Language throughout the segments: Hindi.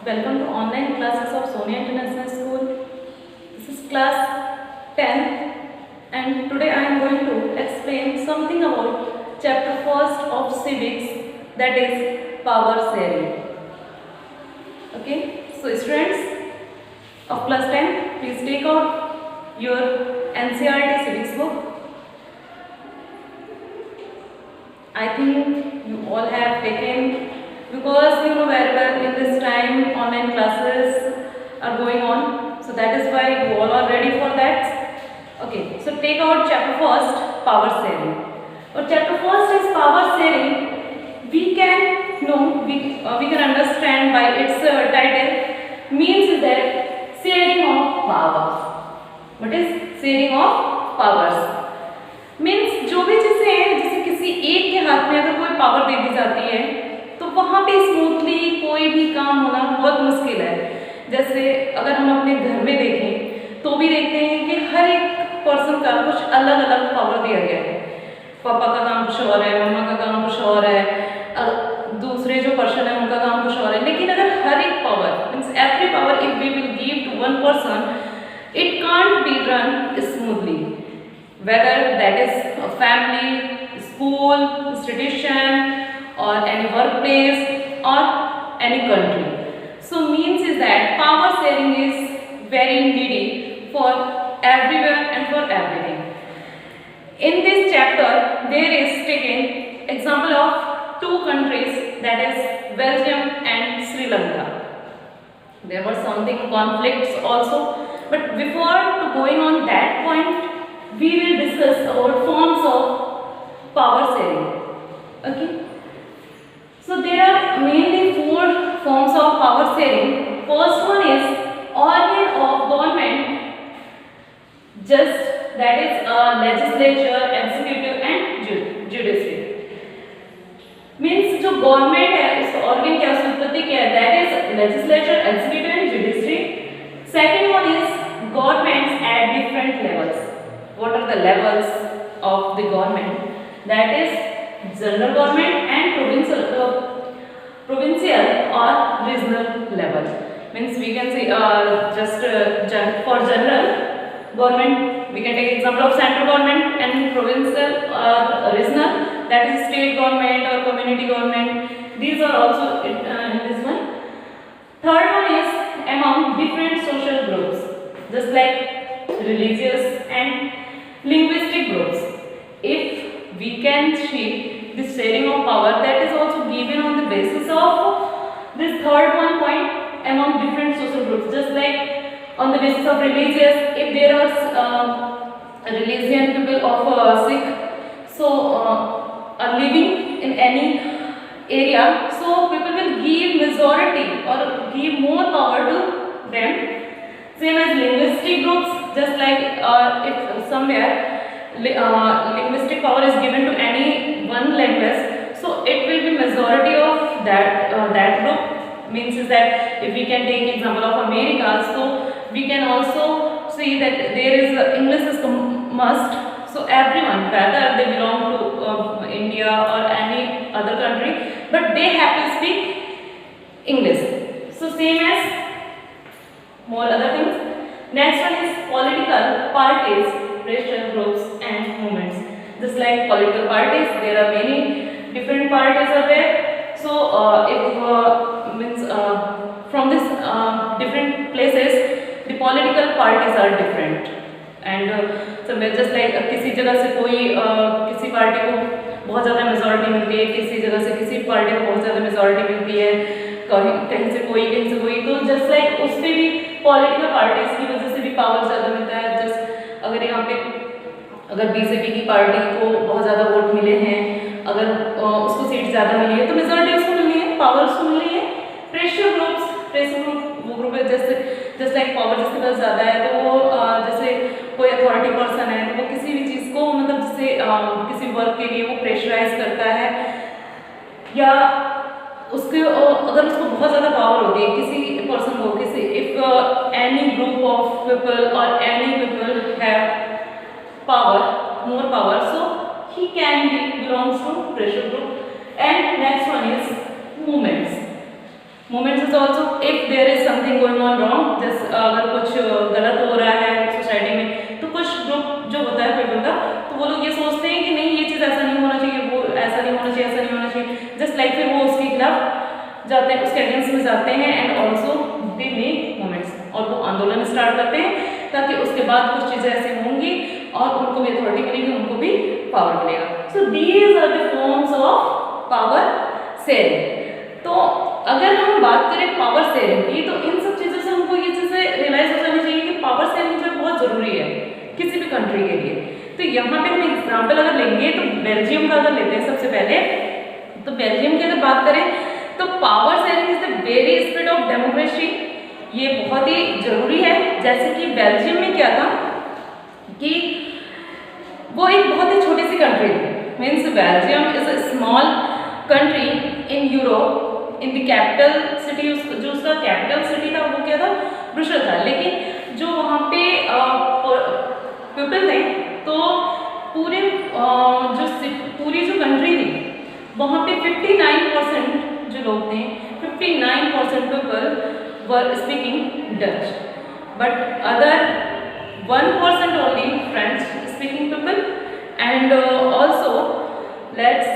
Welcome to online classes of Sonia International School. This is class 10 and today I am going to explain something about chapter first of civics, that is power sharing. Okay, so students of class 10, please take out your NCERT civics book. I think you all have taken, because you know very well in this time online classes are going on, so that is why you all are ready for that. Okay, so take out chapter first, power sharing. Or chapter first is power sharing. We can know, we can understand by its title, means that sharing of powers. What is sharing of powers? Means जो भी चीज़ें हैं, जैसे किसी एक के हाथ में अगर कोई पावर दे दी जाती है तो वहाँ पे स्मूथली कोई भी काम होना बहुत मुश्किल है। जैसे अगर हम अपने घर में देखें तो भी देखते हैं कि हर एक पर्सन का कुछ अलग अलग पावर दिया गया है। पापा का काम कुछ और है, मम्मा का काम कुछ और है, दूसरे जो पर्सन है उनका काम कुछ और है। लेकिन अगर हर एक power means every power if we will give to one person, it can't be run smoothly, whether that is a family, school, institution or any workplace or any country. So means is that power sharing is very needy for everywhere and for everything. In this chapter there is taken example of two countries, that is Belgium and Sri Lanka. There were something conflicts also, but before to going on that point, we will discuss about forms of power sharing. Okay. So there are mainly four forms of power sharing. First one is organ of government, just that is legislature, executive and judiciary. Means जो गवर्नमेंट है उसका ऑर्गन क्या, उसकी उत्पत्ति क्या है, that is legislature, executive and judiciary. Second one is governments at different levels. What are the levels of the government? That is general government and provincial or regional level. Means we can say for general government we can take example of central government, and provincial or regional, that is state government or community government. These are also in this one. Third one is among different social groups, just like religious and linguistic groups. If we can see this sharing of power, that is also given on the basis of this third one point, among different social groups. Just like on the basis of religious, if there are religion people of Sikh, so are living in any area, so people will give majority or give more power to them. Same as linguistic groups, just like if somewhere linguistic power is given to any one language, so it will be majority of that group. Means is that if we can take example of America, so we can also see that there is English is must. So everyone, whether they belong to India or any other country, but they have to speak English. So same as more other things. Next one is political parties, pressure groups and movements. Just like political parties, there are many different parties are there. So if means from this different places, the political parties are different. And so just like किसी जगह से कोई किसी पार्टी को बहुत ज़्यादा मेजॉरिटी मिलती है, किसी जगह से किसी पार्टी को बहुत ज़्यादा मेजॉरिटी मिलती है, कहीं से कोई, तो जस्ट लाइक उस पर भी पॉलिटिकल पार्टीज की वजह से भी पावर ज़्यादा मिलता है। जस्ट अगर यहाँ पे अगर बीजेपी की पार्टी को बहुत ज़्यादा वोट मिले हैं, अगर उसको सीट ज़्यादा मिली है तो मेजॉरिटी उसको मिली है, पावर उसको मिली है। प्रेशर ग्रुप वो ग्रुप है, जस्ट लाइक पावर जिसके पास ज़्यादा है तो वो जैसे कोई अथॉरिटी पर्सन है तो वो किसी भी चीज़ को मतलब जैसे किसी वर्क के लिए वो प्रेशराइज करता है, या उसके अगर उसको बहुत ज़्यादा पावर होती है किसी पर्सन को, किसी if any group of people और any people have power, more power, so he can be belongs to pressure group. And next one is movements. Moments is also if there is something going on wrong, जैसे अगर कुछ गलत हो रहा है सोसाइटी में, तो कुछ ग्रुप जो होता है पीपल का, तो वो लोग ये सोचते हैं कि नहीं ये चीज़ ऐसा नहीं होना चाहिए, वो ऐसा नहीं होना चाहिए, ऐसा नहीं होना चाहिए, जस्ट लाइक फिर वो उसके खिलाफ जाते हैं, उसके अगेंस्ट में जाते हैं and also they make movements, और वो आंदोलन स्टार्ट करते हैं ताकि उसके बाद कुछ चीज़ें ऐसी होंगी और उनको भी अथॉरिटी मिलेगी, उनको भी पावर मिलेगा। So these are the forms of power sharing. तो अगर हम बात करें पावर शेयरिंग की, तो इन सब चीज़ों से हमको ये चीज़ें रियलाइज हो जानी चाहिए कि पावर शेयरिंग जो है बहुत ज़रूरी है किसी भी कंट्री के लिए। तो यहाँ पे हम एग्जाम्पल अगर लेंगे तो बेल्जियम का अगर लेते हैं सबसे पहले, तो बेल्जियम की अगर बात करें तो power sharing is the very spirit of democracy, ये बहुत ही जरूरी है। जैसे कि बेल्जियम में क्या था कि वो एक बहुत ही छोटी सी कंट्री थी, means Belgium is a small country in Europe, in the capital city, जो उसका कैपिटल सिटी था वो क्या था, ब्रुसेल था। लेकिन जो वहाँ पे पीपल थे, तो पूरी जो कंट्री थी वहाँ पे 59% जो लोग थे, 59% people were speaking Dutch, but other 1% only French speaking people, and also let's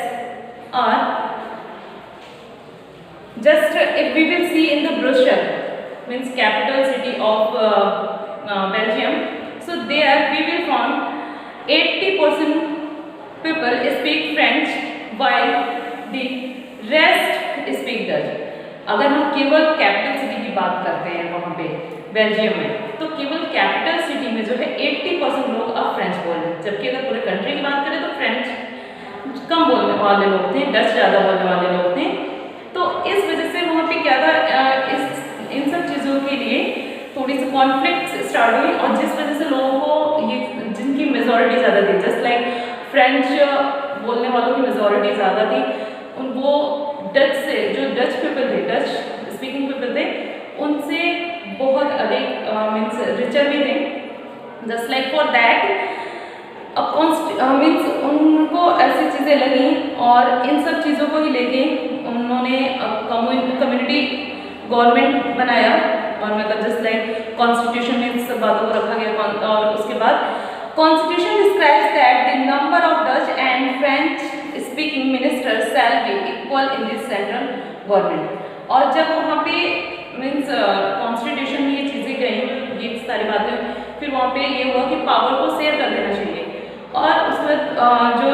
are just if we will see in the Brussels, means capital city of Belgium, so there we will find 80% people speak French while the rest speak Dutch. अगर हम केवल कैपिटल सिटी की बात करते हैं वहाँ पे बेल्जियम में, तो केवल कैपिटल सिटी में जो है 80% लोग अब फ्रेंच बोल रहे हैं, जबकि अगर पूरे कंट्री की बात करें तो फ्रेंच कम बोलने वाले लोग थे, डच ज़्यादा बोलने वाले लोग थे। तो इस वजह से वहाँ पे क्या था, इन सब चीज़ों के लिए थोड़ी सी कॉन्फ्लिक्ट स्टार्ट हुई, और जिस वजह से लोगों को ये जिनकी मेजॉरिटी ज़्यादा थी, जस्ट लाइक फ्रेंच बोलने वालों की मेजॉरिटी ज़्यादा थी, उनको डच से, जो डच पीपल थे, डच स्पीकिंग पीपल थे, उनसे बहुत अधिक मीन्स रिचर भी थे, just like for that means उनको ऐसी चीज़ें लगी, और इन सब चीज़ों को ही लेके उन्होंने कम्युनिटी गवर्नमेंट बनाया, और मतलब जस्ट लाइक कॉन्स्टिट्यूशन में इन सब बातों को रखा गया, और उसके बाद constitution describes that the number of Dutch and French speaking ministers shall be equal in this central government. और जब वहाँ पे मीन्स कॉन्स्टिट्यूशन में ये चीज़ें गई, ये सारी बातें, फिर वहाँ पे ये हुआ कि पावर को शेयर कर देना चाहिए, और उसमें जो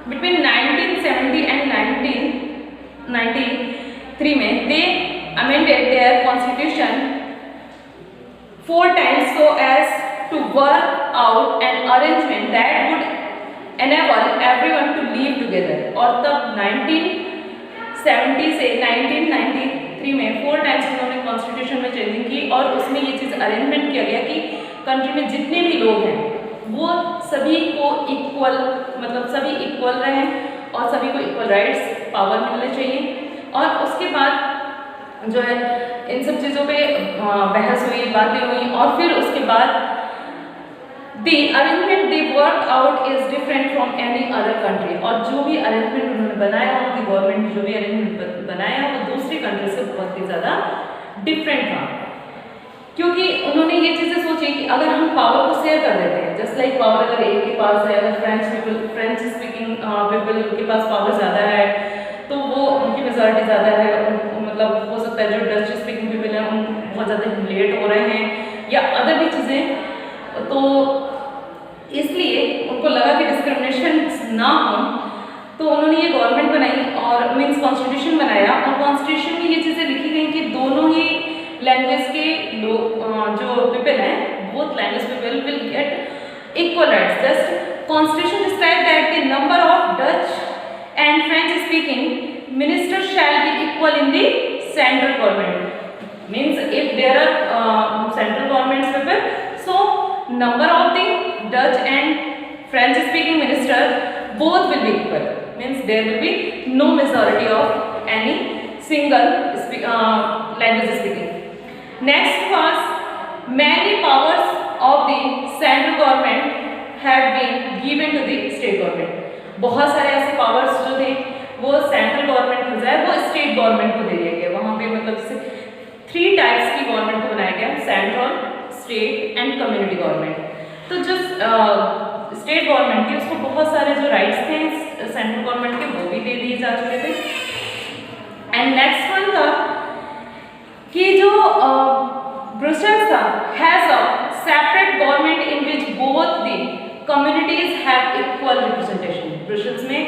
बिटवीन 1970 एंड 1993 में they amended their constitution 4 times so as to work out an arrangement that would enable everyone to live together। और तब 1970 से 1993 में 4 times उन्होंने कॉन्स्टिट्यूशन में चेंजिंग की, और उसमें ये चीज़ अरेंजमेंट किया गया कि कंट्री में जितने भी लोग हैं वो सभी को इक्वल, मतलब सभी इक्वल रहें और सभी को इक्वल राइट्स पावर मिलने चाहिए। और उसके बाद जो है इन सब चीज़ों पे बहस हुई, बातें हुई, और फिर उसके बाद the arrangement they work out is different from any other country, और जो भी अरेंजमेंट उन्होंने बनाया, उनकी गवर्नमेंट जो भी अरेंजमेंट बनाया वो दूसरी कंट्री से बहुत ही ज़्यादा डिफरेंट था, क्योंकि उन्होंने ये चीज़ें सोची कि अगर हम पावर को शेयर कर देते हैं, जस्ट लाइक पावर अगर एक के पास है, अगर फ्रेंच स्पीकिंग पीपल के पास पावर ज़्यादा है, तो वो उनकी मेजॉरिटी ज़्यादा है, मतलब हो सकता है जो डच स्पीकिंग पीपल हैं उन बहुत ज़्यादा ह्यूमिलिएट हो रहे हैं या अदर भी चीज़ें, तो इसलिए उनको लगा कि डिस्क्रिमिनेशन ना हो, तो उन्होंने ये गवर्नमेंट बनाई और मीन्स कॉन्स्टिट्यूशन बनाया, और कॉन्स्टिट्यूशन में ये चीज़ें लिखी गई कि दोनों ही लैंग्वेज के लोग जो पीपल हैं, both language people will get equal rights. Just constitution describe that the number of Dutch and French speaking ministers shall be equal in the central government. Means if there are central government people, so number of the Dutch and French speaking ministers both will be equal, means there will be no majority of any single language speaking. Next was many powers of the central government have been given to the state government। बहुत सारे ऐसे पावर्स जो थे वो सेंट्रल गवर्नमेंट को जाए वो स्टेट गवर्नमेंट को दे दिया गया। मतलब जैसे 3 टाइप्स की गवर्नमेंट को बनाया गया, central, state and community government. तो जो स्टेट गवर्नमेंट थी उसको बहुत सारे जो राइट्स थे सेंट्रल गवर्नमेंट के वो भी दे दिए जा चुके थे। एंड नेक्स्ट वन था कि जो ब्रुसेल्स था has a separate government in which both the communities have equal representation. Brussels में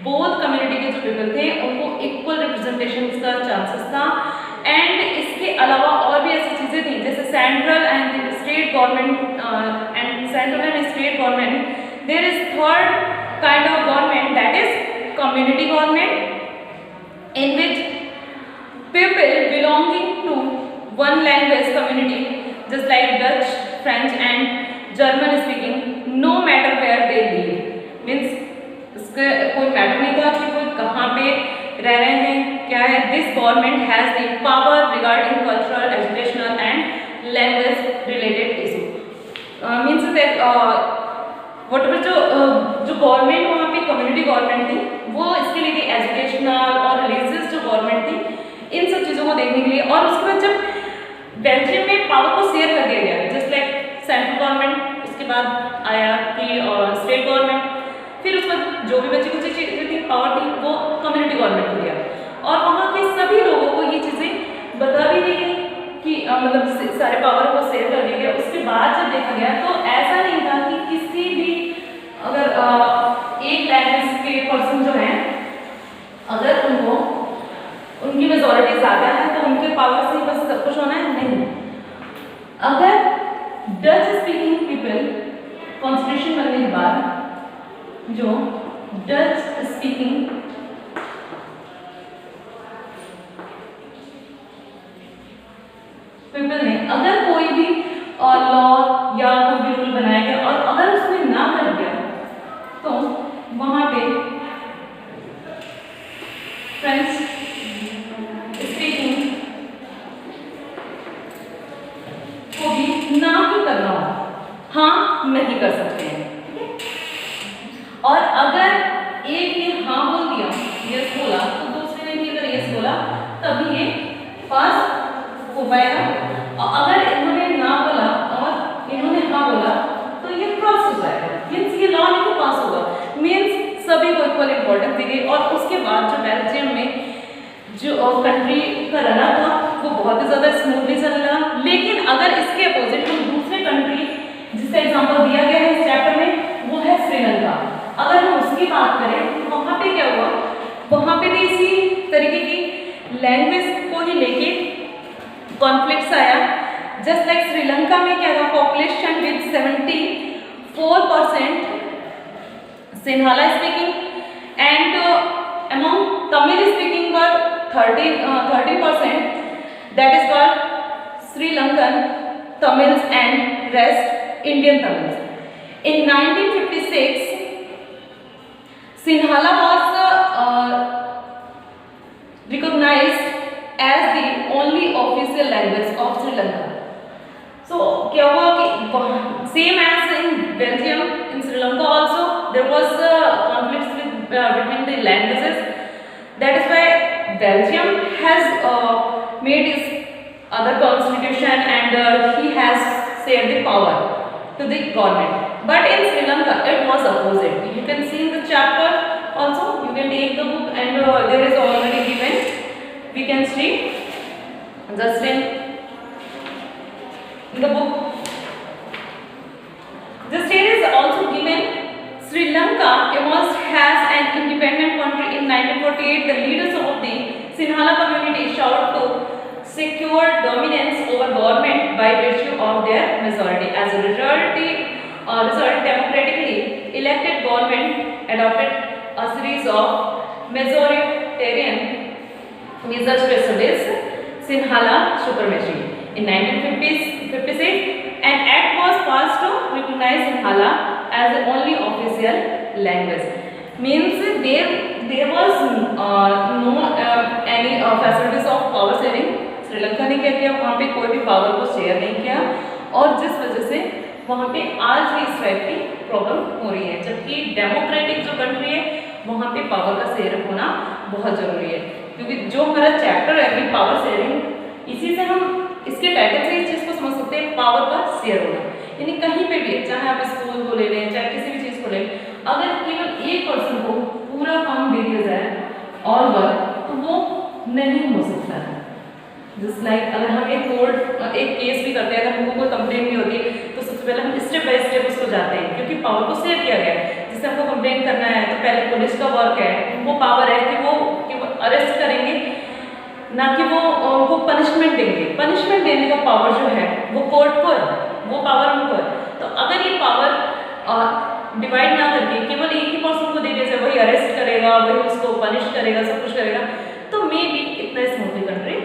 बोथ कम्युनिटी के जो पीपल थे उनको इक्वल रिप्रेजेंटेशन का चांसेस था। एंड इसके अलावा और भी ऐसी चीज़ें थी जैसे central and state government and central and state government, there is third kind of government that is community government in which people belonging to one language community just like Dutch, French and German speaking no matter where they live, means इसका कोई मैटर नहीं था कि कोई कहाँ पे रह रहे हैं क्या है। This government has the power regarding cultural, educational and language related issue. Means that what जो गवर्नमेंट वहाँ पे कम्युनिटी गवर्नमेंट थी वो इसके लिए थी एजुकेशनल और रिलीजियस जो गवर्नमेंट थी इन सब चीज़ों को देखने के लिए। और उसके बाद जब बेल्जियम में पावर को शेयर कर दिया गया जस्ट लाइक सेंट्रल गवर्नमेंट, उसके बाद आया कि स्टेट गवर्नमेंट, फिर उसके बाद जो भी बची कुछ चीज़ें थी पावर थी वो कम्युनिटी गवर्नमेंट को दिया। और वहाँ के सभी लोगों को ये चीज़ें बता भी दी गई कि मतलब सारे पावर को शेयर कर दिया गया। उसके बाद जब देखा गया तो ऐसा नहीं था कि किसी भी अगर एक लैंग्वेज के पर्सन जो हैं अगर उनको उनकी मेजॉरिटी ज़्यादा है तो उनके पावर से बस सब कुछ होना है, नहीं। अगर डच स्पीकिंग पीपल कॉन्स्टिट्यूशन बनने के बाद जो डच स्पीकिंग पीपल ने अगर कोई भी लॉ या कोई भी रूल बनाया गया और अगर उसमें ना कर गया तो वहाँ पे फ्रेंच ना ही करना हो, हाँ नहीं कर सकते हैं, ठीक है। और अगर एक ने हाँ बोल दिया, यस बोला, तो दूसरे ने भी अगर यस बोला तभी ये पास हो पाएगा। और अगर इन्होंने ना बोला और इन्होंने हाँ बोला तो ये क्रॉस हो जाएगा, मीन्स ये लॉ नहीं पास होगा। मीन्स सभी को इक्वल इम्पोर्टेंस दी गई। और उसके बाद जो बेल्जियम में जो कंट्री का रना था वो बहुत ही ज़्यादा स्मूथली चल रहा। लेकिन अगर इसके अपोजिट हम दूसरे कंट्री जिसका एग्जांपल दिया गया है इस चैप्टर में वो है श्रीलंका, अगर हम उसकी बात करें तो वहाँ पे क्या हुआ, वहाँ पे भी इसी तरीके की लैंग्वेज को ही लेके कॉन्फ्लिक्ट्स आया। जस्ट लाइक श्रीलंका में क्या था, population with 74% Sinhala speaking and among Tamil speaking were 13%, that is called Sri Lankan Tamils and rest Indian Tamils. In 1956, Sinhala was recognized as the only official language of Sri Lanka. So क्या हुआ कि same as in Belgium, in Sri Lanka also there was conflicts with between the languages. That is why Belgium has made its other constitution and he has shared the power to the government. But in Sri Lanka it was opposite. You can see in the chapter also, you can take the book and there is already given. We can see just in the book. Just here is also given. Sri Lanka emerged as an independent country in 1948. The leaders of the Sinhala community sought to secure dominance over government by virtue of their majority. As a result, democratically elected government adopted a series of majoritarian measures to establish Sinhala supremacy. In 1956, an act was passed to recognize Sinhala as the only official language. Means there was no any facilities of power sharing. Sri Lanka ने क्या किया, वहाँ पे कोई भी पावर को शेयर नहीं किया और जिस वजह से वहाँ पे आज भी इस टाइप की प्रॉब्लम हो रही है। जबकि डेमोक्रेटिक जो कंट्री है वहाँ पे पावर का शेयर होना बहुत जरूरी है, क्योंकि जो हमारा चैप्टर है अभी है पावर शेयरिंग। इसी से हम इसके टाइटल से इस चीज को समझ सकते हैं, पावर का शेयर होना। यानी कहीं पे भी, चाहे आप स्कूल को ले लें, चाहे किसी भी चीज को ले लें, अगर केवल एक पर्सन को पूरा काम दे दिया जाए और वर्क, तो वो नहीं हो सकता है। जस्ट लाइक अगर हम एक केस भी करते हैं, अगर हमको कोई कंप्लेन भी होती है, तो सबसे पहले हम स्टेप बाय स्टेप उसको जाते हैं, क्योंकि पावर को शेयर किया गया है। जैसे हमको कंप्लेन करना है तो पहले पुलिस का वर्क है, उनको पावर है कि वो अरेस्ट करेंगे, ना कि वो उनको पनिशमेंट देंगे। पनिशमेंट देने का पावर जो है वो कोर्ट को है, वो पावर उनको है। तो अगर ये पावर डिवाइड ना करके केवल एक ही पर्सन को दे दिया जाए, वही अरेस्ट करेगा, वही उसको पनिश करेगा, सब कुछ करेगा, तो मे बी इतना स्मूथली कंट्री